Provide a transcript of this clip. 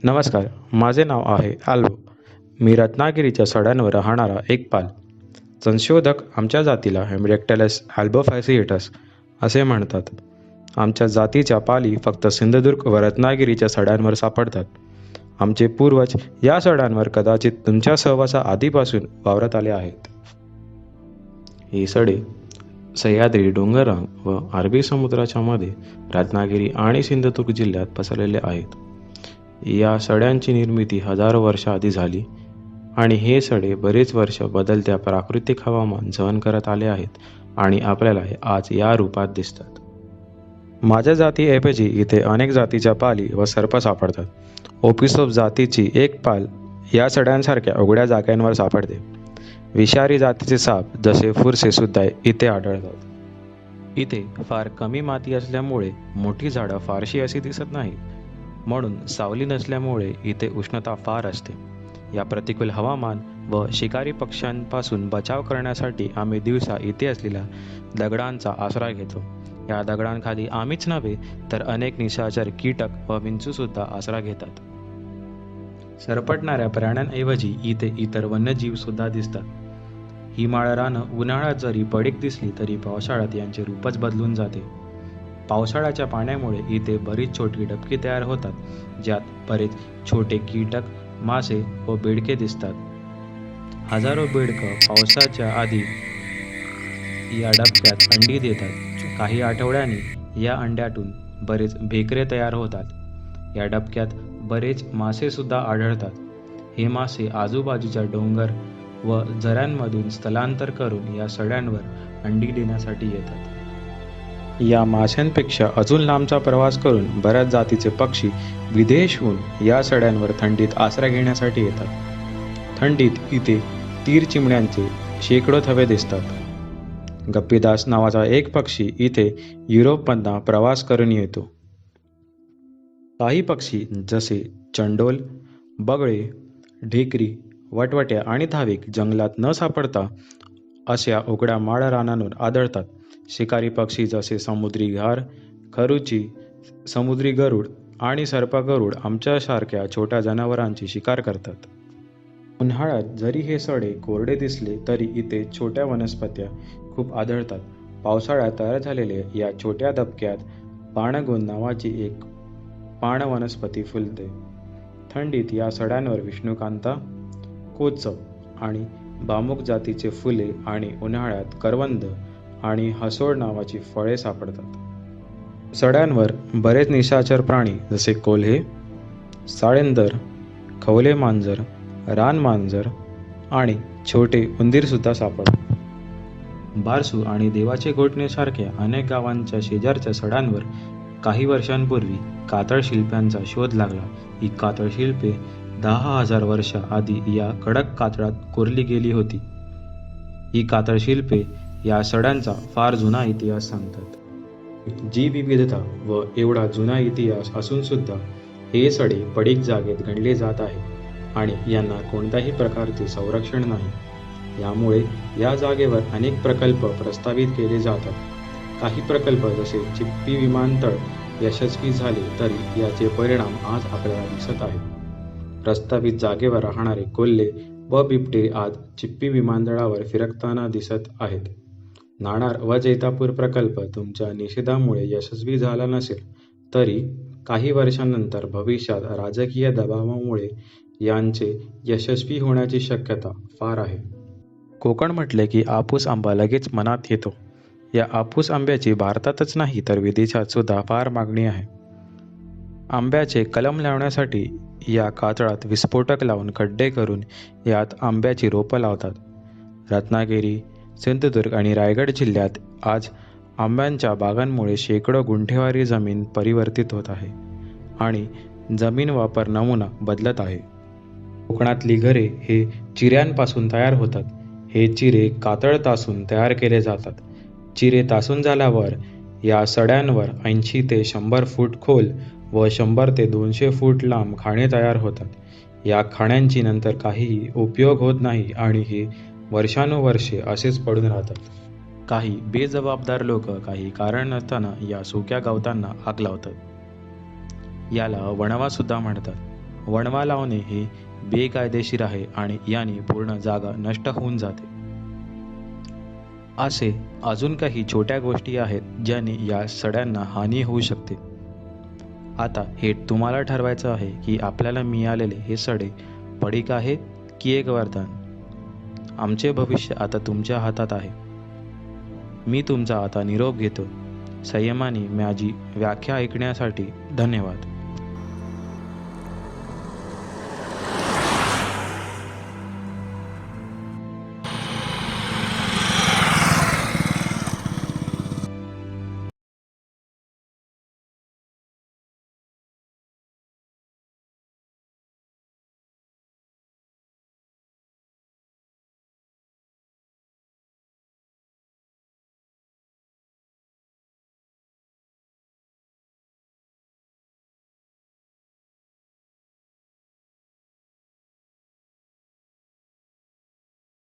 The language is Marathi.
नमस्कार, माझे नाव आहे आल्बो. मी रत्नागिरीच्या सड्यांवर राहणारा एक पाल. संशोधक आमच्या जातीला हेमिडेक्टायलस अल्बोफॅसिएटस असे म्हणतात. आमच्या जातीच्या पाली फक्त सिंधुदुर्ग व रत्नागिरीच्या सड्यांवर सापडतात. आमचे पूर्वज या सड्यांवर कदाचित तुमच्या सहवासा आधीपासून वावरत आले आहेत. ही सडे सह्याद्री डोंगररांग व अरबी समुद्राच्या मध्ये रत्नागिरी आणि सिंधुदुर्ग जिल्ह्यात पसरलेले आहेत. या सड्यांची निर्मिती हजारो वर्षाआधी झाली आणि हे सडे बरेच वर्ष बदलत्या प्राकृतिक हवामान सहन करत आले आहेत आणि आपल्याला आज या रूपात दिसतात. माझ्या जातीऐवजी इथे अनेक जातीच्या पाली व सर्प सापडतात. ओपिसोप जातीची एक पाल या सड्यांसारख्या उघड्या जाग्यांवर सापडते. विषारी जातीचे साप जसे फुरसे सुद्धा इथे आढळतात. इथे फार कमी माती असल्यामुळे मोठी झाडं फारशी अशी दिसत नाहीत. म्हणून सावली नसल्यामुळे इथे उष्णता फार असते. या प्रतिकूल हवामान व शिकारी पक्ष्यांपासून बचाव करण्यासाठी आम्ही दिवसा इथे असलेल्या दगडांचा आसरा घेतो. या दगडांखाली आम्हीच नव्हे तर अनेक निशाचर कीटक व विंचूसुद्धा आसरा घेतात. सरपटणाऱ्या प्राण्यांऐवजी इथे इतर वन्यजीव सुद्धा दिसतात. ही माळ रानं उन्हाळ्यात जरी पडीक दिसली तरी पावसाळ्यात यांचे रूपच बदलून जाते. पावसाळ्याच्या पाण्यामुळे इथे बरीच छोटी डबकी तयार होतात, ज्यात बरेच छोटे कीटक, मासे व बेडके दिसतात. हजारो बेडकं पावसाच्या आधी या डबक्यात अंडी देतात. काही आठवड्यांनी या अंड्यातून बरेच भेकरे तयार होतात. या डबक्यात बरेच मासे सुद्धा आढळतात. हे मासे आजूबाजूच्या डोंगर व झऱ्यांमधून स्थलांतर करून या सड्यांवर अंडी देण्यासाठी येतात. या माशांपेक्षा अजून लांबचा प्रवास करून बऱ्याच जातीचे पक्षी विदेशहून या सड्यांवर थंडीत आसरा घेण्यासाठी येतात. थंडीत इथे तीर चिमण्यांचे शेकडो थवे दिसतात. गप्पीदास नावाचा एक पक्षी इथे युरोपमधून प्रवास करून येतो. काही पक्षी जसे चंडोल, बगळे, ढेकरी, वटवट्या आणि धाविक जंगलात न सापडता अशा उघड्या माळ रानांवर आढळतात. शिकारी पक्षी जसे समुद्री घार, खरुची, समुद्री गरुड आणि सर्पगरुड आमच्यासारख्या छोट्या जनावरांची शिकार करतात. उन्हाळ्यात जरी हे सडे कोरडे दिसले तरी इथे छोट्या वनस्पत्या खूप आढळतात. पावसाळ्यात तयार झालेल्या या छोट्या दबक्यात पाणगोंद नावाची एक पाण वनस्पती फुलते. थंडीत या सड्यांवर विष्णुकांता, कोचप आणि बामुक जातीचे फुले आणि उन्हाळ्यात करवंद आणि हसोड नावाची फळे सापडतात. सड्यांवर बरेच निशाचर प्राणी जसे कोल्हे, साळेंदर, खवले मांजर, रान मांजर आणि छोटे उंदीरसुद्धा सापडतात. बारसू आणि देवाचे घोटणे सारख्या अनेक गावांच्या शेजारच्या सड्यांवर काही वर्षांपूर्वी कातळ शिल्प्यांचा शोध लागला. ही कातळ शिल्पे 10,000 वर्ष आधी या कडक कातळात कोरली गेली होती. ही कातळ शिल्पे या सड्यांचा फार जुना इतिहास सांगतात. जी विविधता व एवढा जुना इतिहास असून सुद्धा हे सडे पडीक जागेत गणले जात आहेत आणि यांना कोणत्याही प्रकारचे संरक्षण नाही. यामुळे या जागेवर अनेक प्रकल्प प्रस्तावित केले जातात. काही प्रकल्प जसे चिप्पी विमानतळ यशस्वी झाले तरी याचे परिणाम आज आपल्याला दिसत आहेत. प्रस्तावित जागेवर राहणारे कोल्हे व बिबटे आज चिप्पी विमानतळावर फिरकताना दिसत आहेत. नाणार व जैतापूर प्रकल्प तुमच्या निषेधामुळे यशस्वी झाला नसेल तरी काही वर्षांनंतर भविष्यात राजकीय दबावामुळे यांचे यशस्वी होण्याची शक्यता फार आहे. कोकण म्हटले की आपूस आंबा लगेच मनात येतो. या आपूस आंब्याची भारतातच नाही तर विदेशात सुद्धा फार मागणी आहे. आंब्याचे कलम लावण्यासाठी या कातळात विस्फोटक लावून खड्डे करून यात आंब्याची रोपं लावतात. रत्नागिरी, सिंधुदुर्ग आणि रायगड जिल्ह्यात आज आंब्यांच्या बागांमुळे शेकडो गुंठेवारी जमीन परिवर्तित होत आहे आणि जमीन वापर नमुना बदलत आहे. कोकणातली घरे हे चिऱ्यांपासून तयार होतात. हे चिरे कातळ तासून तयार केले जातात. चिरे तासून झाल्यावर या सड्यांवर 80 ते 100 फूट खोल व 100 ते 200 फूट लांब खाणे तयार होतात. या खाण्यांची नंतर काहीही उपयोग होत नाही आणि हे वर्षानुवर्षे असेच पडून राहतात. काही बेजबाबदार लोक काही कारण नसताना या सुक्या गवतांना आग लावतात. याला वणवा सुद्धा म्हणतात. वणवा लावणे हे बेकायदेशीर आहे आणि याने पूर्ण जागा नष्ट होऊन जाते. असे अजून काही छोट्या गोष्टी आहेत ज्याने या सड्यांना हानी होऊ शकते. आता हे तुम्हाला ठरवायचं आहे की आपल्याला मिळालेले हे सडे पडीक आहेत की एक वरदान. आमचे भविष्य आता तुमच्या हातात आहे. मी तुमचा आता निरोप घेतो. संयमाने माझी व्याख्या ऐकण्यासाठी धन्यवाद.